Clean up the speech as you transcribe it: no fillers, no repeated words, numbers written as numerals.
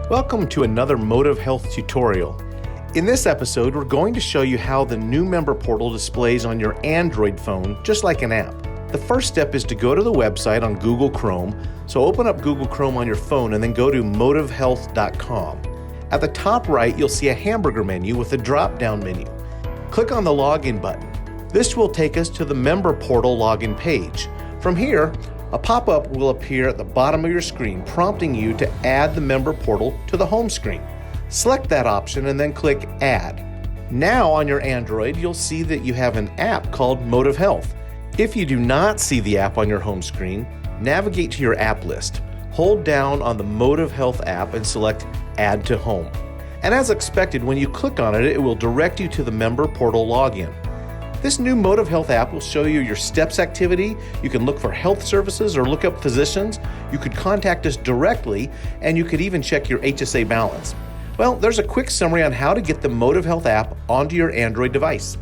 Welcome to another MotivHealth tutorial. In this episode, we're going to show you how the new member portal displays on your Android phone, just like an app. The first step is to go to the website on Google Chrome. So open up Google Chrome on your phone and then go to MotivHealth.com. At the top right, you'll see a hamburger menu with a drop-down menu. Click on the login button. This will take us to the member portal login page. From here, a pop-up will appear at the bottom of your screen, prompting you to add the member portal to the home screen. Select that option and then click Add. Now on your Android, you'll see that you have an app called MotivHealth. If you do not see the app on your home screen, navigate to your app list. Hold down on the MotivHealth app and select Add to Home. And as expected, when you click on it, it will direct you to the member portal login. This new MotivHealth app will show you your steps activity. You can look for health services or look up physicians. You could contact us directly, and you could even check your HSA balance. Well, there's a quick summary on how to get the MotivHealth app onto your Android device.